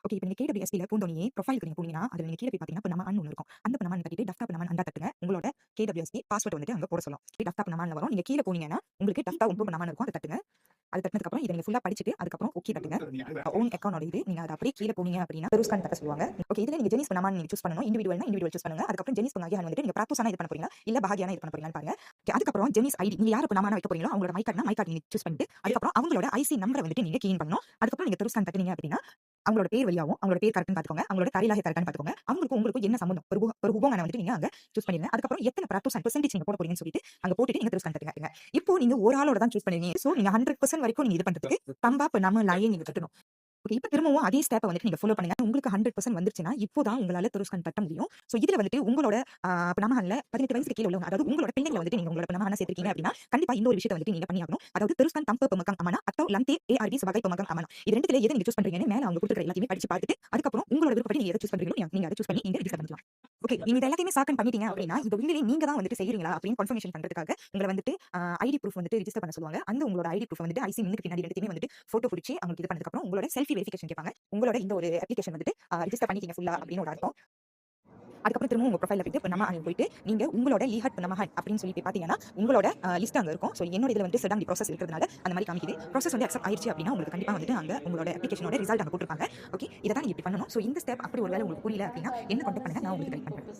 Okay. இப்ப நீங்க KWSPல பூந்தோனே ப்ரொஃபைல்க்கு நீங்க போனீங்கன்னா, அதுல நீங்க கீழ போய் பார்த்தீங்கன்னா, பனமான்னு ஒண்ணு இருக்கும். அந்த பனமான்னு தட்டிட்டு டெஸ்க்டாப் பனமான் அண்டா தட்டுங்க. உங்களோட KWSP பாஸ்வேர்ட் வந்துட்டு அங்க போட சொல்லும். டெஸ்க்டாப் பனமான்ல வரும். நீங்க கீழ போனீங்கன்னா, உங்களுக்கு டெஸ்க்டாப் உப்பு பனமான்னு இருக்கும். அத தட்டுங்க. அது தட்டுனதுக்கப்புறம் இத நீங்க ஃபுல்லா படிச்சுட்டு, அதுக்கப்புறம் ஓகே தட்டுங்க. ஓன் அக்கவுண்டோட இது. நீங்க அத அப்படியே கீழ போனீங்க அப்படின்னா, பெருஸ்கான் தட்ட சொல்லுவாங்க. ஓகே. இதுல நீங்க ஜெனிஸ் பனமான்னு நீங்க சூஸ் பண்ணணும். இண்டிவிஜுவல்னா இண்டிவிஜுவல் சூஸ் பண்ணுங்க. அதுக்கப்புறம் ஜெனிஸ் பங்காகியான் வந்துட்டு நீங்க பிராத்தோஸானா இது பண்ண போறீங்களா? இல்ல பஹாகியானா இது பண்ண போறீங்களான்னு பாருங்க. ஓகே. அதுக்கப்புறம் ஜெனிஸ் ஐடி. நீங்க யார பனமானா வைக்க போறீங்களோ, அவங்களோட மை கார்ட்னா மை கார்ட் நீங்க சூஸ் பண்ணிட்டு, அதுக்கப்புறம் அவங்களோட ஐசி நம்பர வந்துட்டு நீங்க கீ இன் பண்ணணும். அதுக்கப்புறம் நீங்க பெருஸ்கான் தட்டுனீங்க அப்படின்னா, அவங்களோட பேர் வழியாவும், அவங்களோட பேர் கரெக்ட்ன்னு பார்த்துக்கோங்க. அவங்களோட தரையிலாக கரெக்ட்ன்னு பார்த்துக்கோங்க. அவங்களுக்கும் உங்களுக்கும் என்ன சம்மந்தம்? ஒரு ஹுகோமான வந்துட்டு நீங்க அங்க சூஸ் பண்ணிருங்க. அதுக்கப்புறம் எத்தன பிராத்தோஸ் பெர்சென்டேஜ் நீங்க போட போறீங்கன்னு சொல்லிட்டு அங்க போட்டுட்டு நீங்க பெருஸ்கான் தட்டுங்க. இப்போ நீங்க ஒரு ஆளோட தான் சூஸ் பண்ணுவீங்க. சோ நீங்க 100% வரைக்கும் நீங்க இது பண்றதுக்கு தம்பா பனாம லாயே நீங்க தட்டணும். ஓகே. இப்ப திரும்பவும் அதே ஸ்டெப்ப வந்துட்டு நீங்க ஃபாலோ பண்ணுங்க. உங்களுக்கு 100% வந்துருச்சுன்னா, இப்போ தான் உங்களால துருஸ்கான் தட்ட முடியும். சோ இதுல வந்துட்டு உங்களோட பனாமஹன்ல 18 வயசுக்கு கீழ உள்ளவங்க, அதாவது உங்களோட பிள்ளைங்கள வந்துட்டு நீங்க உங்களோட பனாமஹானா சேர்த்திருக்கீங்க அப்படின்னா, கண்டிப்பா இந்த ஒரு விஷயத்த வந்துட்டு நீங்க பண்ணியாகணும். அதாவது துருஸ்கான் தம்ப பெமகம் அமனா அத்தோ லம்தே ஏஆர்பி சபகை பெமகம் அமனா. இது 2த்துல எத நீங்க சூஸ் பண்றீங்கன்னு மேல அவங்க குடுக்குற எல்லாத்தையுமே படிச்சு பார்த்துட்டு, அதுக்கப்புறம் உங்களோட விருப்பப்படி நீங்க எத சூஸ் பண்றீங்களோ நீங்க அத சூஸ் பண்ணி இங்க ரிஜிஸ்டர் பண்ணிக்கலாம். ஓகே. நீங்க இது எல்லாத்தையுமே சாக்கன் பண்ணிட்டீங்க அப்படின்னா, இது உண்மையிலேயே நீங்க தான் வந்துட்டு செய்றீங்களா அப்படின்னு கன்ஃபர்மேஷன் பண்றதுக்காக உங்கள வந்துட்டு ஐடி ப்ரூஃப் வந்துட்டு ரிஜிஸ்டர் பண்ண சொல்லுவாங்க. அந்த உங்களோட ஐடி ப்ரூஃப் வந்துட்டு ஐசி மின்னுக்கு பின்னாடி ரெண்டுத்தையுமே வந்துட்டு போட்டோ புடிச்சு அவங்களுக்கு இது பண்ணதுக்கு அப்புறம் உங்களோட செல்ஃபி வெரிஃபிகேஷன் கேட்பாங்க. உங்களோட இந்த ஒரு அப்ளிகேஷன் வந்துட்டு ரிஜிஸ்டர் பண்ணிட்டீங்க ஃபுல்லா அப்படின்னு ஒரு அர்த்தம். அதுக்கப்புறம் திரும்ப உங்க ப்ரொஃபைல்ல போயிட்டு இப்ப நம்ம அங்க போயிட்டு நீங்க உங்களோட லீஹட் நமஹன் அப்படின்னு சொல்லி பாத்தீங்கன்னா உங்களோட லிஸ்ட் அங்க இருக்கும். சோ என்னோட இதுல வந்து செடாங் ப்ராசஸ் இருக்கிறதுனால அந்த மாதிரி காமிக்குது. ப்ராசஸ் வந்து அக்செப்ட் ஆயிருச்சு அப்படின்னா உங்களுக்கு கண்டிப்பா வந்துட்டு அங்க உங்களோட அப்ளிகேஷனோட ரிசல்ட் அங்க போட்டுருப்பாங்க. ஓகே. இத தான் நீங்க இப்படி பண்ணணும். சோ இந்த ஸ்டெப் அப்படி ஒருவேளை உங்களுக்கு புரியல அப்படின்னா என்ன கான்டாக்ட் பண்ணுங்க. நான் உங்களுக்கு கைட் பண்றேன்.